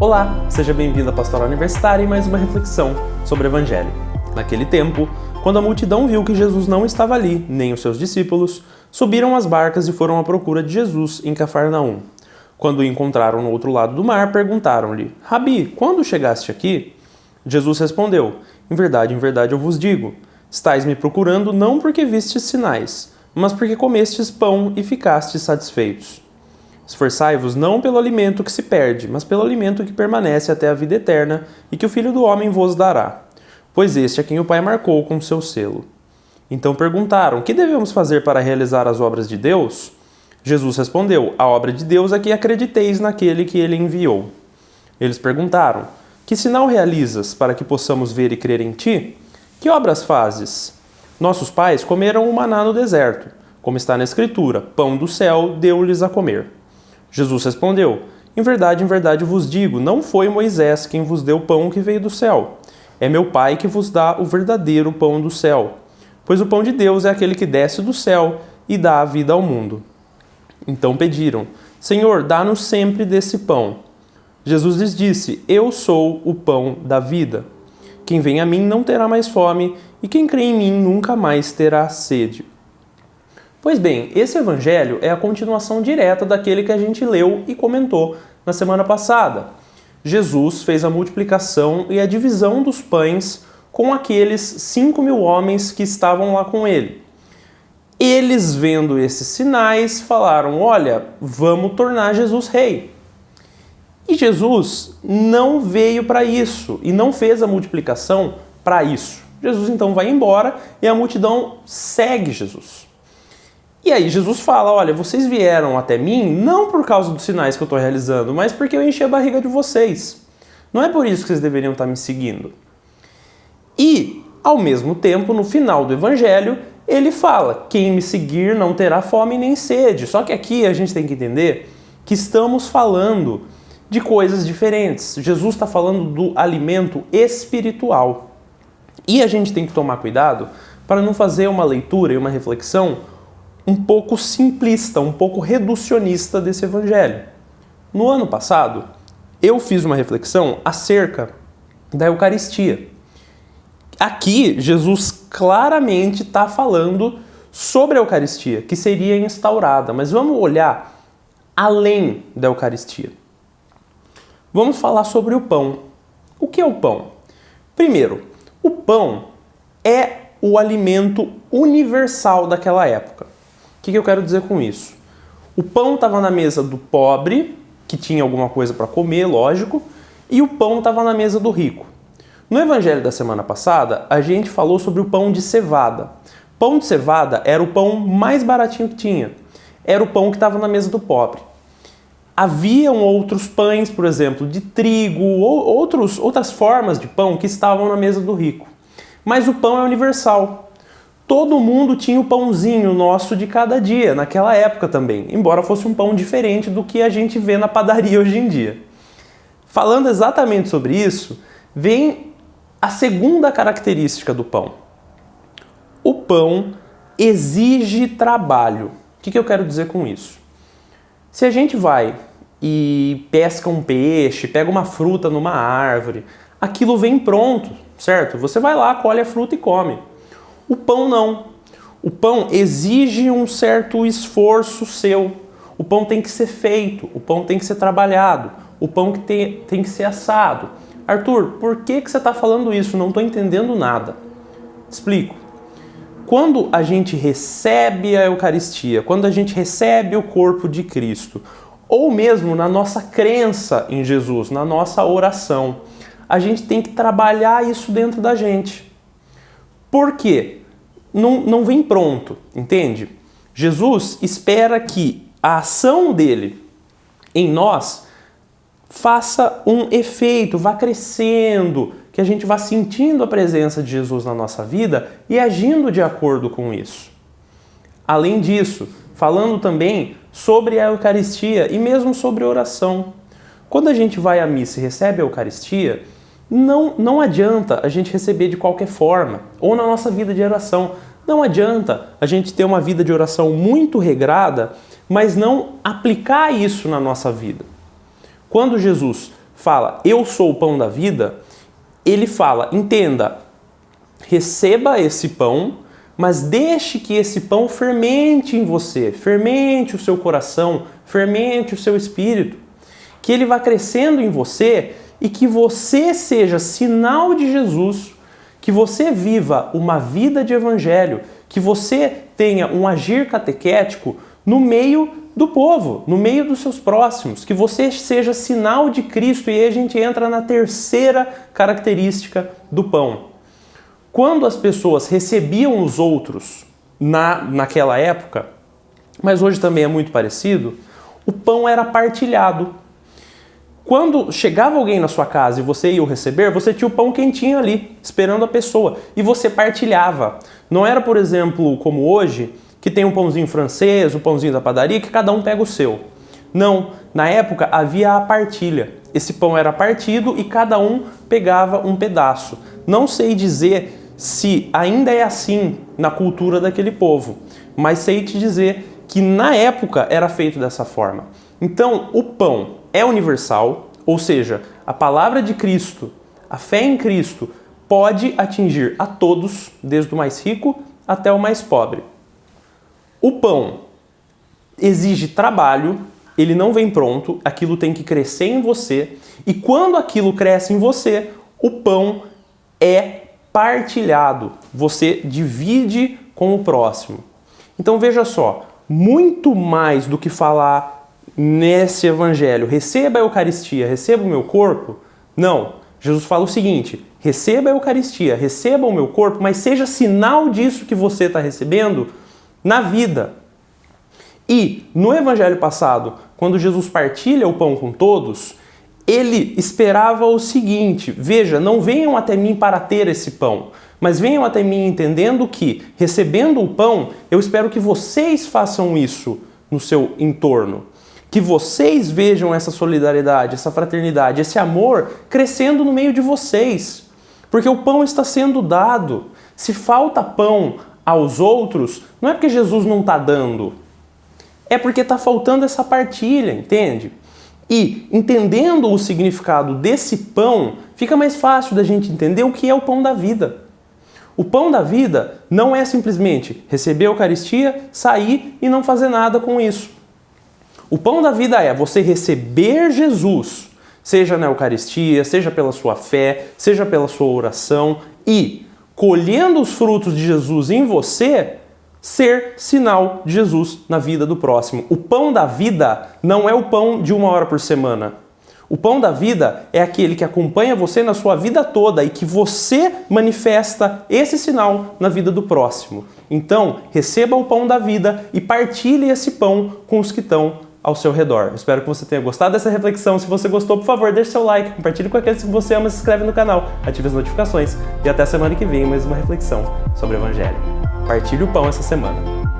Olá, seja bem-vindo à Pastoral Universitária e mais uma reflexão sobre o Evangelho. Naquele tempo, quando a multidão viu que Jesus não estava ali, nem os seus discípulos, subiram às barcas e foram à procura de Jesus em Cafarnaum. Quando o encontraram no outro lado do mar, perguntaram-lhe: Rabi, quando chegaste aqui? Jesus respondeu: em verdade eu vos digo, estais me procurando não porque vistes sinais, mas porque comestes pão e ficastes satisfeitos. Esforçai-vos não pelo alimento que se perde, mas pelo alimento que permanece até a vida eterna e que o Filho do Homem vos dará. Pois este é quem o Pai marcou com seu selo. Então perguntaram: que devemos fazer para realizar as obras de Deus? Jesus respondeu: a obra de Deus é que acrediteis naquele que ele enviou. Eles perguntaram: que sinal realizas para que possamos ver e crer em ti? Que obras fazes? Nossos pais comeram o maná no deserto, como está na Escritura: pão do céu deu-lhes a comer. Jesus respondeu: em verdade vos digo, não foi Moisés quem vos deu o pão que veio do céu. É meu Pai que vos dá o verdadeiro pão do céu. Pois o pão de Deus é aquele que desce do céu e dá a vida ao mundo. Então pediram: Senhor, dá-nos sempre desse pão. Jesus lhes disse: eu sou o pão da vida. Quem vem a mim não terá mais fome, e quem crê em mim nunca mais terá sede. Pois bem, esse evangelho é a continuação direta daquele que a gente leu e comentou na semana passada. Jesus fez a multiplicação e a divisão dos pães com aqueles 5.000 homens que estavam lá com ele. Eles, vendo esses sinais, falaram: olha, vamos tornar Jesus rei. E Jesus não veio para isso e não fez a multiplicação para isso. Jesus então vai embora e a multidão segue Jesus. E aí Jesus fala: olha, vocês vieram até mim não por causa dos sinais que eu estou realizando, mas porque eu enchi a barriga de vocês. Não é por isso que vocês deveriam estar me seguindo. E, ao mesmo tempo, no final do evangelho, ele fala: quem me seguir não terá fome nem sede. Só que aqui a gente tem que entender que estamos falando de coisas diferentes. Jesus está falando do alimento espiritual. E a gente tem que tomar cuidado para não fazer uma leitura e uma reflexão um pouco simplista, um pouco reducionista desse evangelho. No ano passado, eu fiz uma reflexão acerca da Eucaristia. Aqui, Jesus claramente está falando sobre a Eucaristia, que seria instaurada, mas vamos olhar além da Eucaristia. Vamos falar sobre o pão. O que é o pão? Primeiro, o pão é o alimento universal daquela época. O que eu quero dizer com isso? O pão estava na mesa do pobre, que tinha alguma coisa para comer, lógico, e o pão estava na mesa do rico. No evangelho da semana passada, a gente falou sobre o pão de cevada. Pão de cevada era o pão mais baratinho que tinha. Era o pão que estava na mesa do pobre. Haviam outros pães, por exemplo, de trigo, ou outras formas de pão que estavam na mesa do rico. Mas o pão é universal. Todo mundo tinha o pãozinho nosso de cada dia, naquela época também, embora fosse um pão diferente do que a gente vê na padaria hoje em dia. Falando exatamente sobre isso, vem a segunda característica do pão. O pão exige trabalho. O que eu quero dizer com isso? Se a gente vai e pesca um peixe, pega uma fruta numa árvore, aquilo vem pronto, certo? Você vai lá, colhe a fruta e come. O pão não. O pão exige um certo esforço seu. O pão tem que ser feito, o pão tem que ser trabalhado, o pão tem que ser assado. Arthur, por que você está falando isso? Não estou entendendo nada. Explico. Quando a gente recebe a Eucaristia, quando a gente recebe o corpo de Cristo, ou mesmo na nossa crença em Jesus, na nossa oração, a gente tem que trabalhar isso dentro da gente. Por quê? Não vem pronto, entende? Jesus espera que a ação dele em nós faça um efeito, vá crescendo, que a gente vá sentindo a presença de Jesus na nossa vida e agindo de acordo com isso. Além disso, falando também sobre a Eucaristia e mesmo sobre a oração. Quando a gente vai à missa e recebe a Eucaristia, não adianta a gente receber de qualquer forma, ou na nossa vida de oração. Não adianta a gente ter uma vida de oração muito regrada, mas não aplicar isso na nossa vida. Quando Jesus fala, eu sou o pão da vida, ele fala, entenda, receba esse pão, mas deixe que esse pão fermente em você, fermente o seu coração, fermente o seu espírito, que ele vá crescendo em você e que você seja sinal de Jesus, que você viva uma vida de evangelho, que você tenha um agir catequético no meio do povo, no meio dos seus próximos, que você seja sinal de Cristo. E aí a gente entra na terceira característica do pão. Quando as pessoas recebiam os outros naquela época, mas hoje também é muito parecido, o pão era partilhado. Quando chegava alguém na sua casa e você ia o receber, você tinha o pão quentinho ali, esperando a pessoa, e você partilhava. Não era, por exemplo, como hoje, que tem um pãozinho francês, o pãozinho da padaria, que cada um pega o seu. Não, na época havia a partilha. Esse pão era partido e cada um pegava um pedaço. Não sei dizer se ainda é assim na cultura daquele povo, mas sei te dizer que na época era feito dessa forma. Então, o pão é universal, ou seja, a palavra de Cristo, a fé em Cristo, pode atingir a todos, desde o mais rico até o mais pobre. O pão exige trabalho, ele não vem pronto, aquilo tem que crescer em você, e quando aquilo cresce em você, o pão é partilhado, você divide com o próximo. Então veja só, muito mais do que falar nesse evangelho, receba a Eucaristia, receba o meu corpo, não. Jesus fala o seguinte, receba a Eucaristia, receba o meu corpo, mas seja sinal disso que você está recebendo na vida. E no evangelho passado, quando Jesus partilha o pão com todos, ele esperava o seguinte, veja, não venham até mim para ter esse pão, mas venham até mim entendendo que, recebendo o pão, eu espero que vocês façam isso no seu entorno. Que vocês vejam essa solidariedade, essa fraternidade, esse amor crescendo no meio de vocês. Porque o pão está sendo dado. Se falta pão aos outros, não é porque Jesus não está dando. É porque está faltando essa partilha, entende? E, entendendo o significado desse pão, fica mais fácil da gente entender o que é o pão da vida. O pão da vida não é simplesmente receber a Eucaristia, sair e não fazer nada com isso. O pão da vida é você receber Jesus, seja na Eucaristia, seja pela sua fé, seja pela sua oração, e, colhendo os frutos de Jesus em você, ser sinal de Jesus na vida do próximo. O pão da vida não é o pão de 1 hora por semana. O pão da vida é aquele que acompanha você na sua vida toda e que você manifesta esse sinal na vida do próximo. Então, receba o pão da vida e partilhe esse pão com os que estão ao seu redor. Espero que você tenha gostado dessa reflexão. Se você gostou, por favor, deixe seu like, compartilhe com aqueles que você ama, se inscreve no canal, ative as notificações e até semana que vem mais uma reflexão sobre o Evangelho. Partilhe o pão essa semana.